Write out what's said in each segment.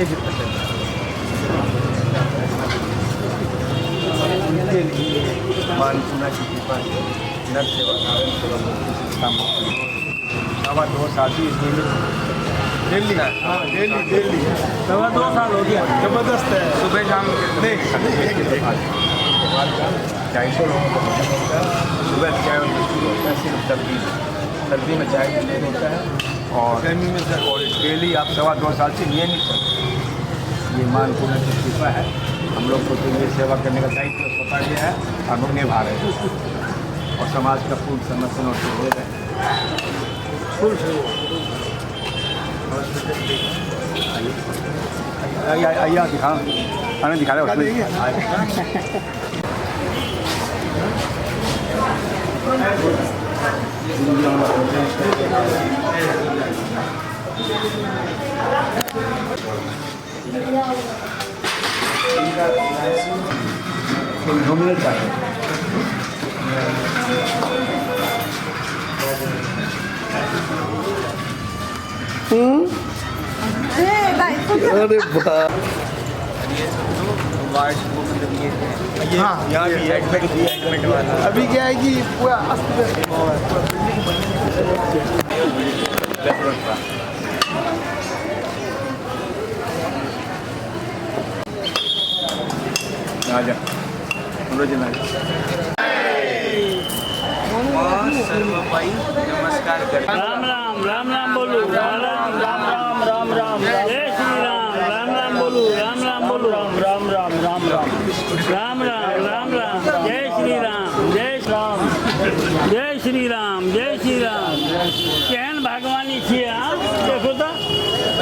बच्चे भी पसंद उनके लिए मानसूना की कृपा से नर सेवा नारायण सेवा काम सवा 2 साल भी डेली हाँ डेली 2 साल हो गया। जबरदस्त है। सुबह शाम नहीं 250 लोगों को होता है। सुबह चाय शुरू होता है, सिर्फ सर्दी में चाय शुरू होता है और गर्मी में सर और डेली आप 2.25 साल से ये नहीं करते। ये मानपूर्ण की कृपा है। हम लोग को तो ये सेवा करने का दायित्व सौंपा गया है और हम निभा रहे हैं और समाज का पूर्ण समर्थन और सहयोग है। फुल आइए दिखा खाना दिखा रहे घूमने चाहिए। अरे वाह हाँ यहाँ भी एडमिट वाला अभी क्या है कि पूरा राजा सर्वपाई नमस्कार कर राम राम राम राम बोलो राम राम राम राम राम राम जय श्री राम राम राम बोलो राम बोलो राम राम राम राम राम राम राम राम राम जय श्री राम जय राम जय श्री राम जय श्री राम केहन भगवानी छिए आप देखो तो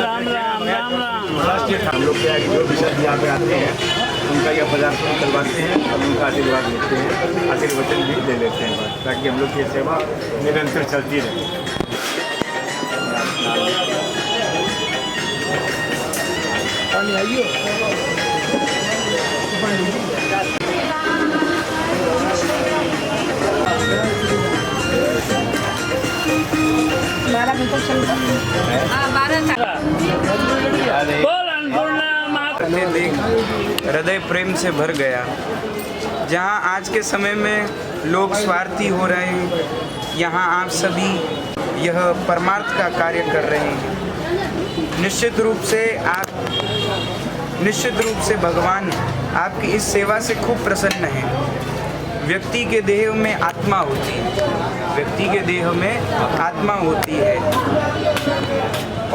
राम राम राम राम। हम लोग क्या है जो भी सर यहाँ पे आते हैं उनका यह पदार्पण करवाते हैं और उनका आशीर्वाद लेते हैं, आशीर्वचन भी दे लेते हैं बस, ताकि हम लोग की सेवा निरंतर चलती रहे। देख हृदय प्रेम से भर गया। जहाँ आज के समय में लोग स्वार्थी हो रहे हैं, यहाँ आप सभी यह परमार्थ का कार्य कर रहे हैं। निश्चित रूप से भगवान आपकी इस सेवा से खूब प्रसन्न है। व्यक्ति के देह में आत्मा होती है, व्यक्ति के देह में आत्मा होती है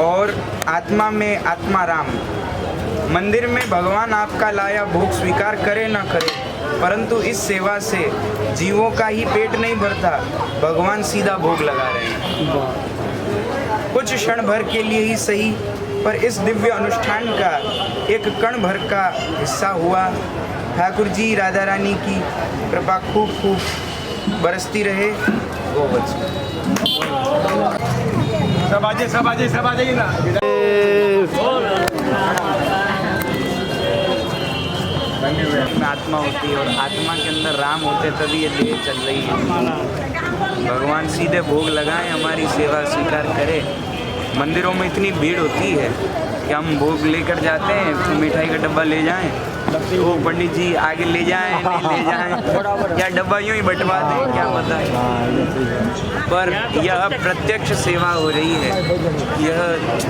और आत्मा में आत्मा राम। मंदिर में भगवान आपका लाया भोग स्वीकार करे ना करे, परंतु इस सेवा से जीवों का ही पेट नहीं भरता, भगवान सीधा भोग लगा रहे हैं। कुछ क्षण भर के लिए ही सही, पर इस दिव्य अनुष्ठान का एक कण भर का हिस्सा हुआ। ठाकुर जी राधा रानी की कृपा खूब खूब बरसती रहे। सब आ जाइए ना। में आत्मा होती है और आत्मा के अंदर राम होते तभी ये देह चल रही है। भगवान सीधे भोग लगाएं, हमारी सेवा स्वीकार करें। मंदिरों में इतनी भीड़ होती है कि हम भोग लेकर जाते हैं तो मिठाई का डब्बा ले जाएं, वो पंडित जी आगे ले जाएं नहीं ले जाएं, या डब्बा यूँ ही बंटवा दें, क्या पता है। पर यह प्रत्यक्ष सेवा हो रही है। यह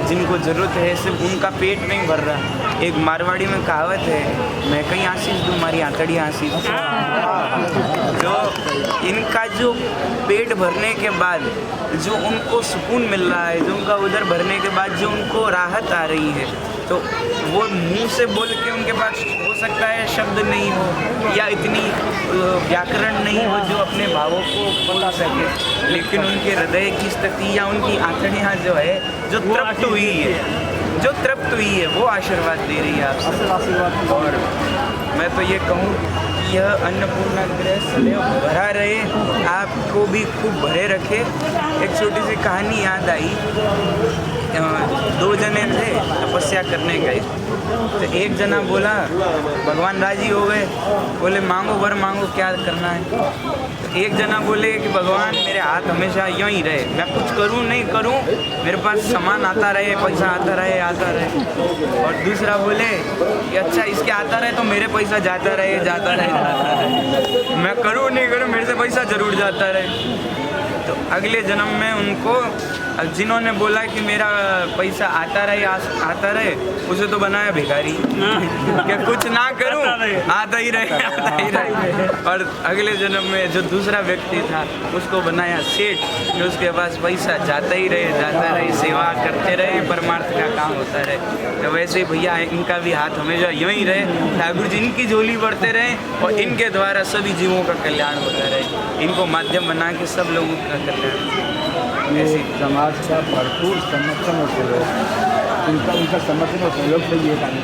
जिनको ज़रूरत है सिर्फ उनका पेट नहीं भर रहा। एक मारवाड़ी में कहावत है, मैं कहीं आशीष दूँ हमारी आंतड़ी आशीष। जो इनका जो पेट भरने के बाद जो उनको सुकून मिल रहा है, जो उनका उधर भरने के बाद जो उनको राहत आ रही है, तो वो मुंह से बोल के उनके पास हो सकता है शब्द नहीं हो या इतनी व्याकरण नहीं हो जो अपने भावों को बता सके, लेकिन उनके हृदय की स्थिति या उनकी आंतड़ियाँ जो है जो तृप्त हुई है वो आशीर्वाद दे रही है आपसे। और मैं तो ये कहूँ कि यह अन्नपूर्णा गृह सदैव भरा रहे, आपको भी खूब भरे रखे। एक छोटी सी कहानी याद आई। 2 जने थे तपस्या करने गए, तो एक जना बोला भगवान राजी हो गए, बोले मांगो वर मांगो क्या करना है। एक जना बोले कि भगवान मेरे हाथ हमेशा यूं ही रहे, मैं कुछ करूं नहीं करूं, मेरे पास सामान आता रहे, पैसा आता रहे। और दूसरा बोले कि अच्छा इसके आता रहे तो मेरे पैसा जाता रहे, मैं करूं नहीं करूं मेरे से पैसा जरूर जाता रहे। तो अगले जन्म में उनको, जिन्होंने बोला कि मेरा पैसा आता रहे उसे तो बनाया भिखारी कि कुछ ना करूं आता ही रहे। और अगले जन्म में जो दूसरा व्यक्ति था उसको बनाया सेठ, कि उसके पास पैसा जाता ही रहे, सेवा करते रहे, परमार्थ का काम होता रहे। तो वैसे भैया इनका भी हाथ हमेशा यूं ही रहे, ठाकुर जी इनकी झोली बढ़ते रहे और इनके द्वारा सभी जीवों का कल्याण होता रहे, इनको माध्यम बना के सब लोगों का कल्याण। ये समाज का भरपूर समर्थन होते हुए उनका समर्थन और सहयोग से ये काम।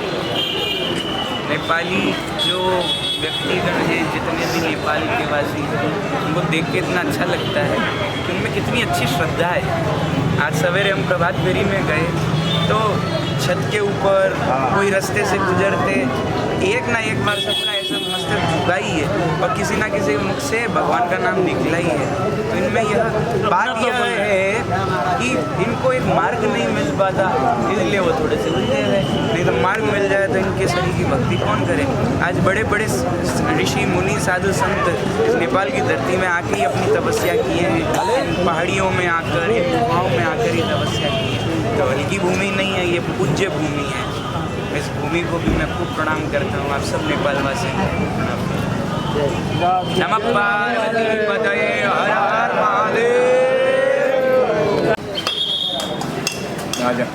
नेपाली जो व्यक्तिगण हैं, जितने भी नेपाल के वासी हैं, उनको देख के इतना अच्छा लगता है कि उनमें कितनी अच्छी श्रद्धा है। आज सवेरे हम प्रभात फेरी में गए तो छत के ऊपर कोई रास्ते से गुजरते एक ना एक बार सबका ऐसा मस्तक झुका ही है और किसी ना किसी मुख से भगवान का नाम निकला ही है। तो इनमें यह बात यह है कि इनको एक मार्ग नहीं मिल पाता, इसलिए वो थोड़े से उलझे हुए, नहीं तो मार्ग मिल जाए तो इनके शरीर की भक्ति कौन करे। आज बड़े बड़े ऋषि मुनि साधु संत इस नेपाल की धरती में आके ही अपनी तपस्या किए हैं, इन पहाड़ियों में आकर, इन गुफाओं में आकर ही तपस्या की है। तो हल्की भूमि नहीं है, ये पूज्य भूमि है। इस भूमि को भी मैं खूब प्रणाम करता हूँ। आप सब नेपाल वासी नमः पार्वती पतये हर हर महादेव। राजा